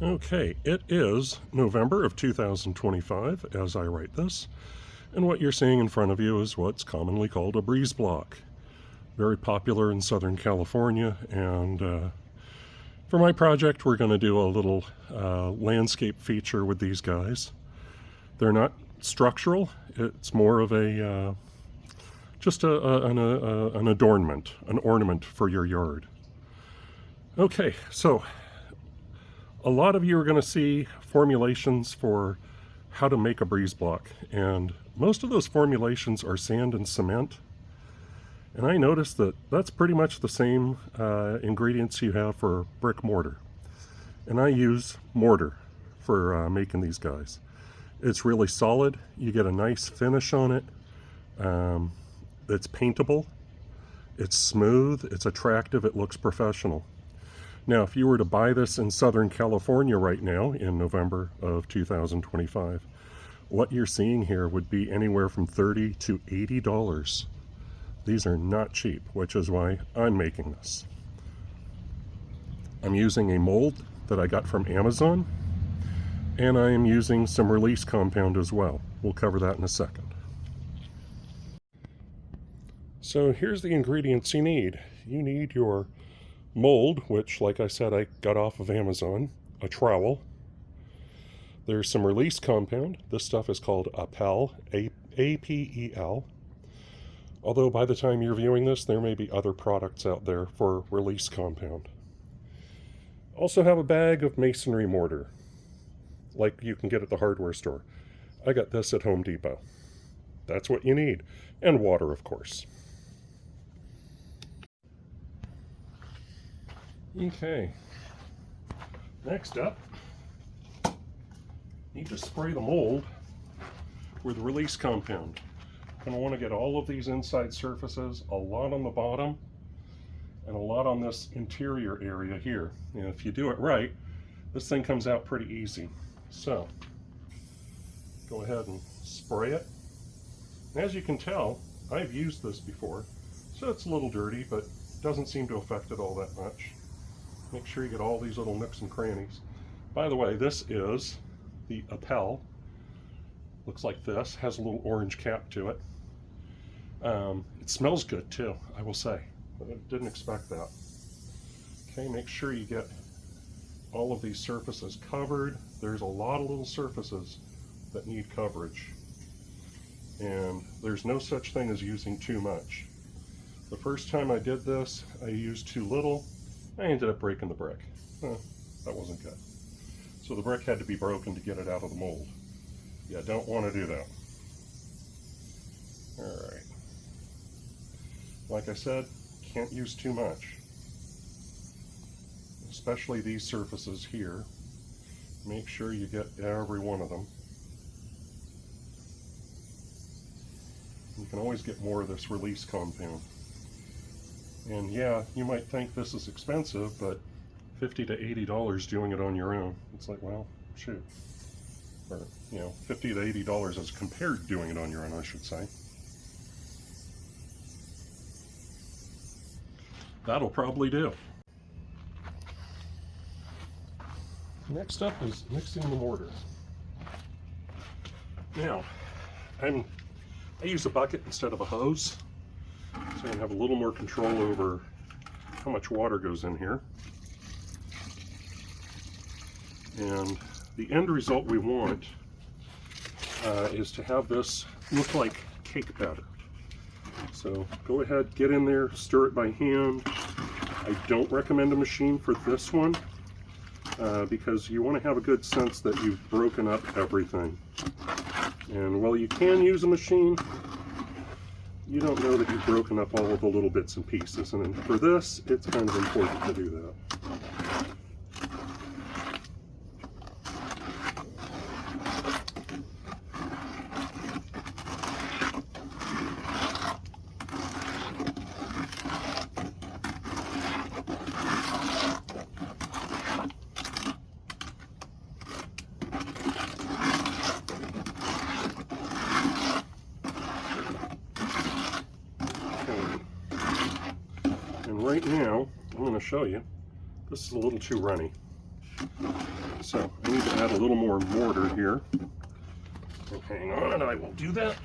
Okay, it is November of 2025 as I write this, and what you're seeing in front of you is what's commonly called a breeze block. Very popular in Southern California, and for my project we're going to do a little landscape feature with these guys. They're not structural, it's more of a just an adornment, an ornament for your yard. Okay, so a lot of you are going to see formulations for how to make a breeze block, and most of those formulations are sand and cement. And I noticed that that's pretty much the same ingredients you have for brick mortar. And I use mortar for making these guys. It's really solid. You get a nice finish on it. It's paintable. It's smooth. It's attractive. It looks professional. Now, if you were to buy this in Southern California right now in November of 2025, what you're seeing here would be anywhere from $30 to $80. These are not cheap, which is why I'm making this. I'm using a mold that I got from Amazon, and I am using some release compound as well. We'll cover that in a second. So here's the ingredients you need. You need your mold, which, like I said, I got off of Amazon, a trowel. There's some release compound. This stuff is called Apel, A-P-E-L. Although by the time you're viewing this, there may be other products out there for release compound. Also have a bag of masonry mortar, like you can get at the hardware store. I got this at Home Depot. That's what you need. And water, of course. Okay, next up, need to spray the mold with release compound. You're going to want to get all of these inside surfaces, a lot on the bottom, and a lot on this interior area here. And if you do it right, this thing comes out pretty easy. So, go ahead and spray it. And as you can tell, I've used this before, so it's a little dirty, but doesn't seem to affect it all that much. Make sure you get all these little nooks and crannies. By the way, this is the Apel. Looks like this, has a little orange cap to it. It smells good too, I will say. I didn't expect that. Okay, make sure you get all of these surfaces covered. There's a lot of little surfaces that need coverage. And there's no such thing as using too much. The first time I did this, I used too little. I ended up breaking the brick. That wasn't good. So the brick had to be broken to get it out of the mold. Yeah, don't want to do that. Alright. Like I said, can't use too much. Especially these surfaces here. Make sure you get every one of them. You can always get more of this release compound. And yeah, you might think this is expensive, but $50 to $80 doing it on your own. It's like, well, shoot. Or, you know, $50 to $80 as compared to doing it on your own, I should say. That'll probably do. Next up is mixing the mortar. Now, I use a bucket instead of a hose, so I can have a little more control over how much water goes in here. And the end result we want is to have this look like cake batter. So go ahead, get in there, stir it by hand. I don't recommend a machine for this one because you want to have a good sense that you've broken up everything. And while you can use a machine, you don't know that you've broken up all of the little bits and pieces. And for this, it's kind of important to do that. And right now, I'm going to show you, this is a little too runny. So I need to add a little more mortar here. And hang on, and I will do that.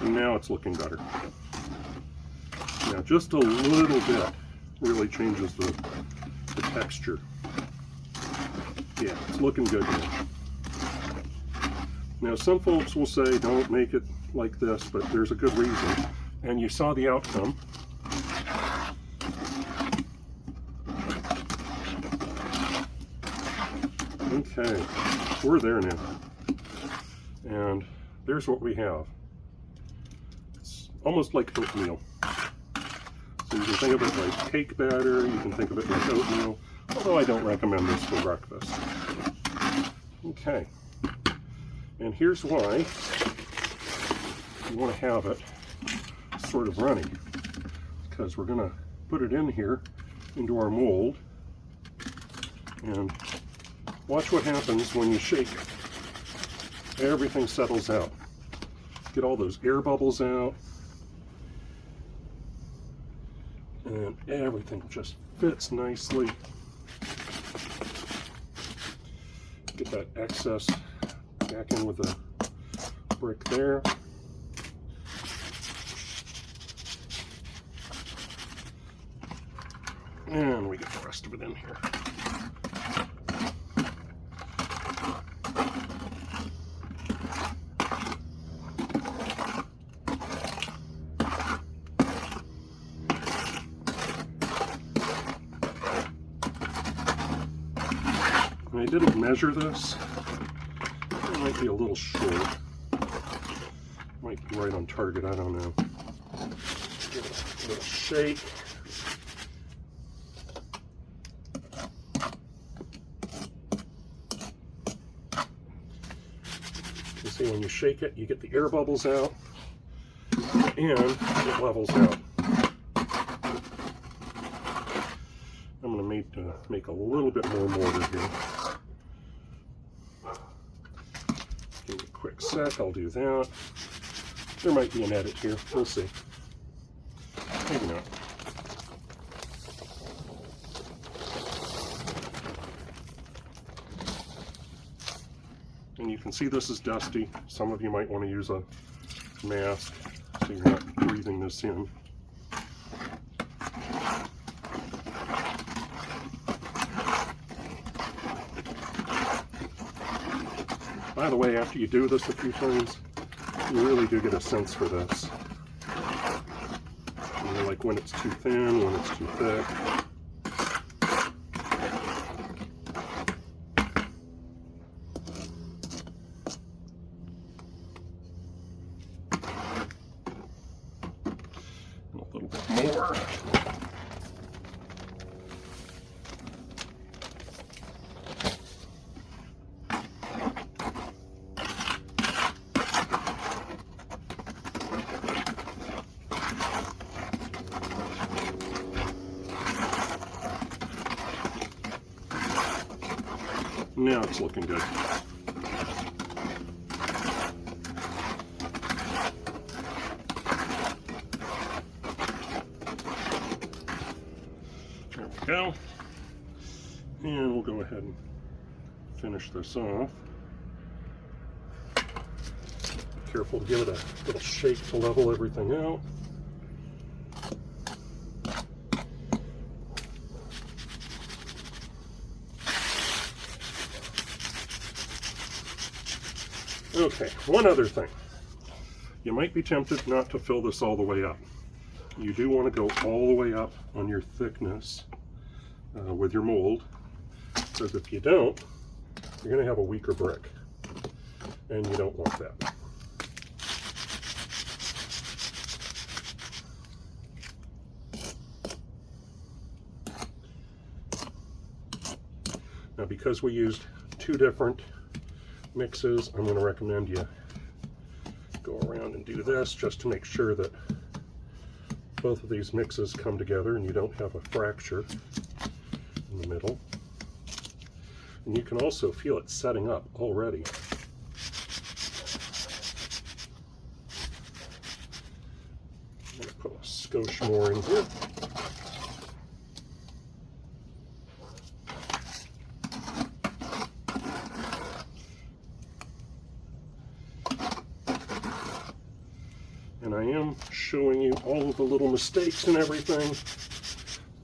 And now it's looking better. Now just a little bit really changes the texture. Yeah, it's looking good now. Now some folks will say don't make it like this, but there's a good reason. And you saw the outcome. Okay, we're there now. And there's what we have. It's almost like oatmeal. So you can think of it like cake batter, you can think of it like oatmeal, although I don't recommend this for breakfast. Okay, and here's why you want to have it sort of runny, because we're going to put it in here into our mold, and watch what happens when you shake. Everything settles out. Get all those air bubbles out. And everything just fits nicely. Get that excess back in with the brick there. And we get the rest of it in here. I didn't measure this. It might be a little short. Might be right on target, I don't know. Give it a little shake. You see when you shake it, you get the air bubbles out and it levels out. I'm going to make a little bit more mortar here. Give me a quick sec, I'll do that. There might be an edit here, we'll see. Maybe not. And you can see this is dusty. Some of you might want to use a mask so you're not breathing this in. By the way, after you do this a few times, you really do get a sense for this. You know, like when it's too thin, when it's too thick. And a little bit more. Now it's looking good. There we go. And we'll go ahead and finish this off. Be careful to give it a little shake to level everything out. Okay, one other thing. You might be tempted not to fill this all the way up. You do want to go all the way up on your thickness with your mold, because if you don't, you're going to have a weaker brick, and you don't want that. Now, because we used two different mixes, I'm going to recommend you go around and do this just to make sure that both of these mixes come together and you don't have a fracture in the middle. And you can also feel it setting up already. I'm going to put a skosh more in here. And I am showing you all of the little mistakes and everything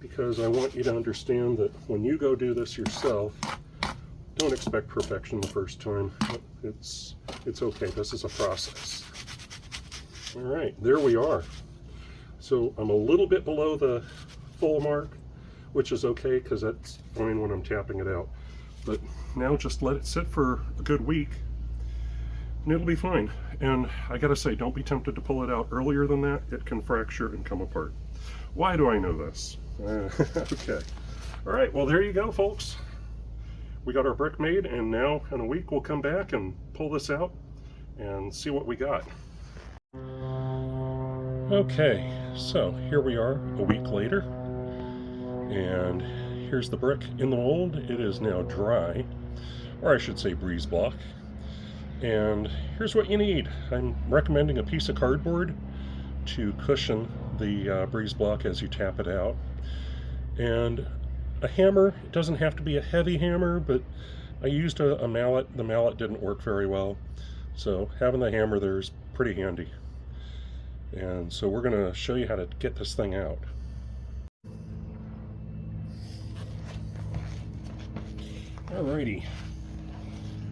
because I want you to understand that when you go do this yourself, don't expect perfection the first time. It's okay. This is a process. All right, there we are. So I'm a little bit below the full mark, which is okay because that's fine when I'm tapping it out. But now just let it sit for a good week and it'll be fine. And I gotta say, don't be tempted to pull it out earlier than that. It can fracture and come apart. Why do I know this? Okay. All right, well, there you go, folks. We got our brick made, and now in a week we'll come back and pull this out and see what we got. Okay, so here we are a week later, and here's the brick in the mold. It is now dry, or I should say breeze block. And here's what you need. I'm recommending a piece of cardboard to cushion the breeze block as you tap it out. And a hammer. It doesn't have to be a heavy hammer, but I used a mallet. The mallet didn't work very well. So having the hammer there is pretty handy. And so we're going to show you how to get this thing out. Alrighty.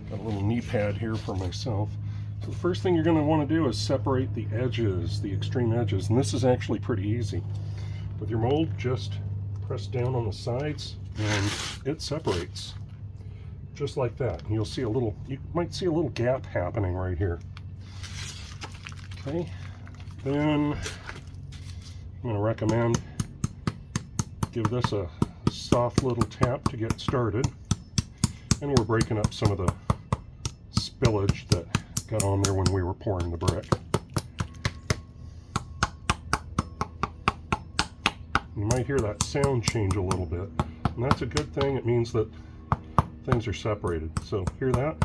Got a little knee pad here for myself. So the first thing you're going to want to do is separate the edges, the extreme edges, and this is actually pretty easy. With your mold, just press down on the sides and it separates just like that. And you'll see you might see a little gap happening right here. Okay, then I'm going to recommend give this a soft little tap to get started. And we're breaking up some of the spillage that got on there when we were pouring the brick. You might hear that sound change a little bit, and that's a good thing. It means that things are separated. So hear that?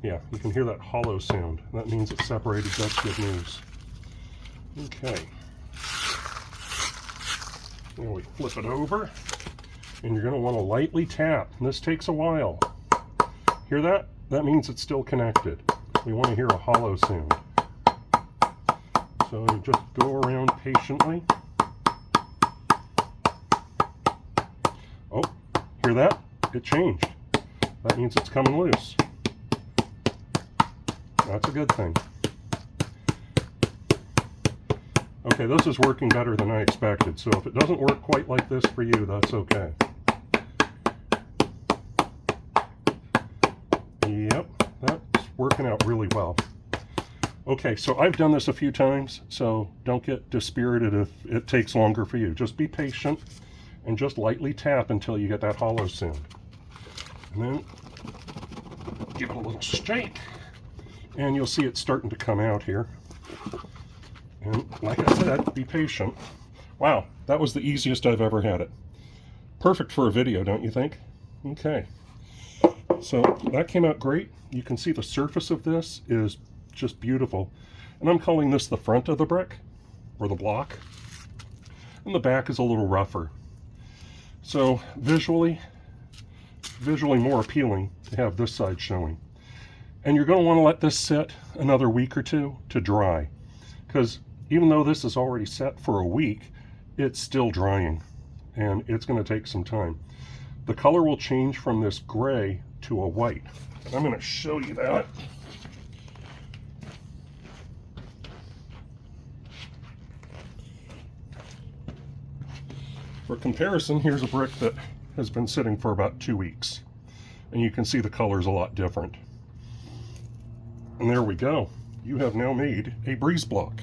Yeah, you can hear that hollow sound. That means it's separated. That's good news. Okay. Now we flip it over, and you're going to want to lightly tap. And this takes a while. Hear that? That means it's still connected. We want to hear a hollow sound. So you just go around patiently. Oh, hear that? It changed. That means it's coming loose. That's a good thing. Okay, this is working better than I expected, so if it doesn't work quite like this for you, that's okay. Yep, that's working out really well. Okay, so I've done this a few times, so don't get dispirited if it takes longer for you. Just be patient and just lightly tap until you get that hollow sound. And then give it a little shake, and you'll see it starting to come out here. And like I said, be patient. Wow, that was the easiest I've ever had it. Perfect for a video, don't you think? Okay. So that came out great. You can see the surface of this is just beautiful. And I'm calling this the front of the brick, or the block. And the back is a little rougher. So visually more appealing to have this side showing. And you're going to want to let this sit another week or two to dry. Because even though this is already set for a week, it's still drying. And it's going to take some time. The color will change from this gray to a white. And I'm going to show you that. For comparison, here's a brick that has been sitting for about 2 weeks. And you can see the color's a lot different. And there we go. You have now made a breeze block.